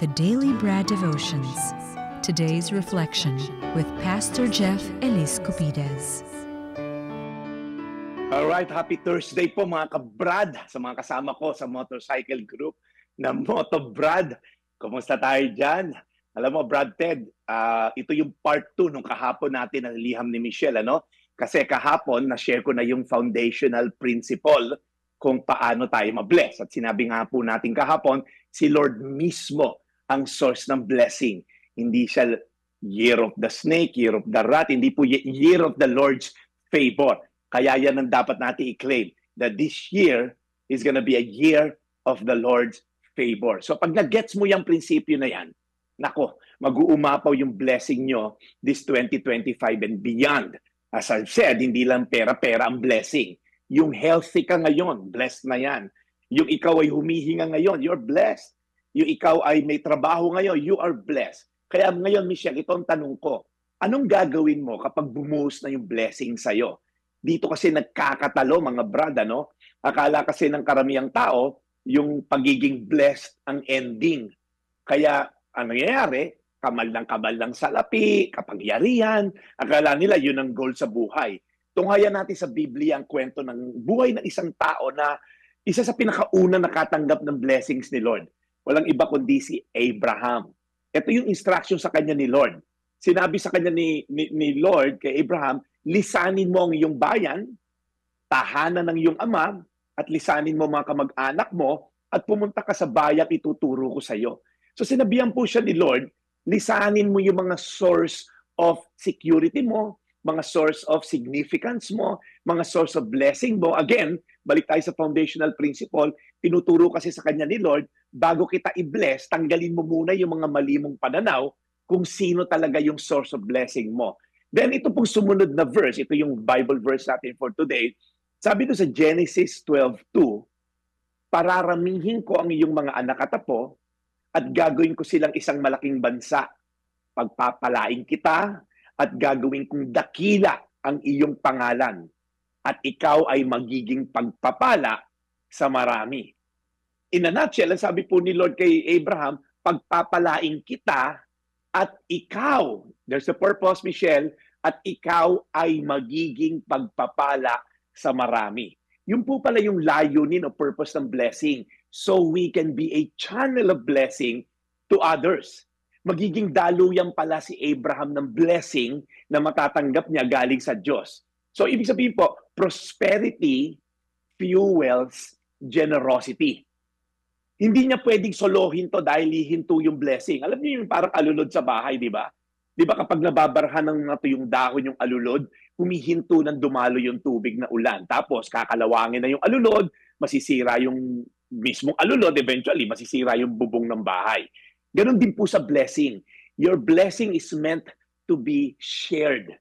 The Daily Bread Devotions. Today's reflection with Pastor Jeff Elis Cupides. Alright, happy Thursday po mga kabrad sa mga kasama ko sa motorcycle group na Motobrad. Kumusta tayo dyan? Alam mo, Brad Ted, ito yung part 2 nung kahapon natin na liham ni Michelle, ano? Kasi kahapon, na-share ko na yung foundational principle kung paano tayo mabless. At sinabi nga po natin kahapon, si Lord mismo ang source ng blessing. Hindi siya year of the snake, year of the rat, hindi po year of the Lord's favor. Kaya yan ang dapat natin i-claim, that this year is gonna be a year of the Lord's favor. So pag nag-gets mo yung prinsipyo na yan, nako, mag-uumapaw yung blessing nyo this 2025 and beyond. As I've said, hindi lang pera-pera ang blessing. Yung healthy ka ngayon, blessed na yan. Yung ikaw ay humihinga ngayon, you're blessed. Yung ikaw ay may trabaho ngayon, you are blessed. Kaya ngayon, Michelle, ito ang tanong ko. Anong gagawin mo kapag bumuhos na yung blessing sa'yo? Dito kasi nagkakatalo, mga brad, ano? Akala kasi ng karamihang tao, yung pagiging blessed ang ending. Kaya, ano nangyayari? Kamal ng salapi, kapangyarihan. Akala nila yun ang goal sa buhay. Tunghayan natin sa Biblia ang kwento ng buhay ng isang tao na isa sa pinakauna nakatanggap ng blessings ni Lord. Walang iba kundi si Abraham. Ito yung instruction sa kanya ni Lord. Sinabi sa kanya ni Lord kay Abraham, lisanin mo ang iyong bayan, tahanan ng iyong ama, at lisanin mo mga kamag-anak mo, at pumunta ka sa bayan ituturo ko sa iyo. So sinabihan po siya ni Lord, lisanin mo yung mga source of security mo, mga source of significance mo, mga source of blessing mo. Again, balik tayo sa foundational principle, tinuturo kasi sa kanya ni Lord, bago kita i-bless, tanggalin mo muna yung mga mali mong pananaw kung sino talaga yung source of blessing mo. Then ito pong sumunod na verse, ito yung Bible verse natin for today. Sabi doon sa Genesis 12:2, pararamihin ko ang iyong mga anak at apo at gagawin ko silang isang malaking bansa. Pagpapalain kita at gagawin kong dakila ang iyong pangalan at ikaw ay magiging pagpapala sa marami. In a nutshell, ang sabi po ni Lord kay Abraham, pagpapalain kita at ikaw, there's a purpose, Michelle, at ikaw ay magiging pagpapala sa marami. Yun po pala yung layunin o purpose ng blessing. So we can be a channel of blessing to others. Magiging daluyan pala si Abraham ng blessing na matatanggap niya galing sa Diyos. So ibig sabihin po, prosperity fuels generosity. Hindi niya pwedeng solohin to dahil hihinto yung blessing. Alam niyo yung parang alulod sa bahay, di ba? Di ba kapag nababarhan ng yung dahon yung alulod, humihinto ng dumalo yung tubig na ulan. Tapos kakalawangin na yung alulod, masisira yung mismong alulod, eventually masisira yung bubong ng bahay. Ganon din po sa blessing. Your blessing is meant to be shared.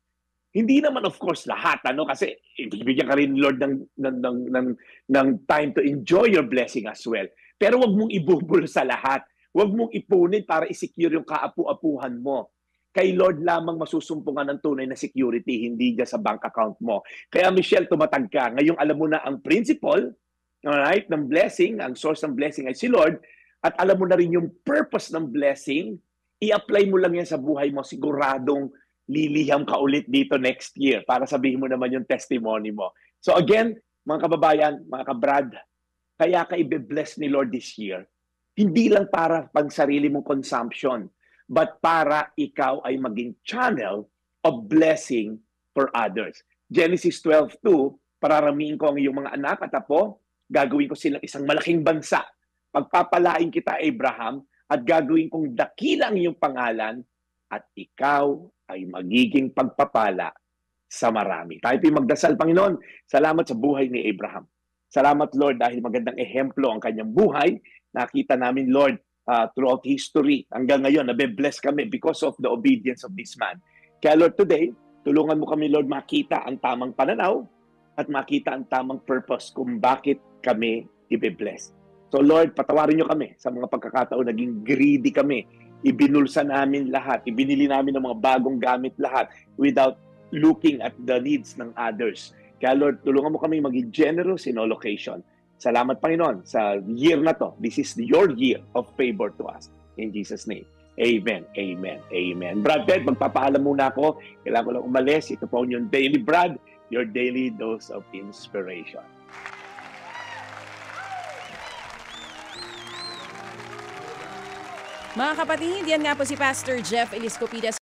Hindi naman of course lahat, ano, kasi ibigyan ka rin Lord ng time to enjoy your blessing as well. Pero wag mong ibubul sa lahat. Wag mong ipunin para i-secure yung kaapu-apuhan mo. Kay Lord lamang masusumpungan ng tunay na security, hindi dyan sa bank account mo. Kaya Michelle, tumatag ka. Ngayong alam mo na ang principle, alright, ng blessing, ang source ng blessing ay si Lord, at alam mo na rin yung purpose ng blessing, i-apply mo lang yan sa buhay mo, siguradong liliham ka ulit dito next year para sabihin mo naman yung testimony mo. So again, mga kababayan, mga kabrad, kaya ka i-bless ni Lord this year, hindi lang para pang sarili mong consumption, but para ikaw ay maging channel of blessing for others. Genesis 12:2, pararamihin ko ang iyong mga anak at apo, gagawin ko silang isang malaking bansa. Pagpapalain kita, Abraham, at gagawin kong dakila ang iyong pangalan at ikaw ay magiging pagpapala sa marami. Tayo po'y magdasal, Panginoon. Salamat sa buhay ni Abraham. Salamat, Lord, dahil magandang ehemplo ang kanyang buhay. Nakita namin, Lord, throughout history, hanggang ngayon, nabe-bless kami because of the obedience of this man. Kaya, Lord, today, tulungan mo kami, Lord, makita ang tamang pananaw at makita ang tamang purpose kung bakit kami ibe-bless. So Lord, patawarin niyo kami sa mga pagkakataon, naging greedy kami. Ibinulsa namin lahat, ibinili namin ng mga bagong gamit lahat without looking at the needs ng others. Kaya Lord, tulungan mo kami maging generous in all occasion. Salamat Panginoon sa year na to. This is your year of favor to us. In Jesus' name. Amen, amen, amen. Brad Ted, magpapaalam muna ako. Kailangan ko lang umalis. Ito po yung Daily Brad, your daily dose of inspiration. Mga kapatid, yan nga po si Pastor Jeff Eliscopides.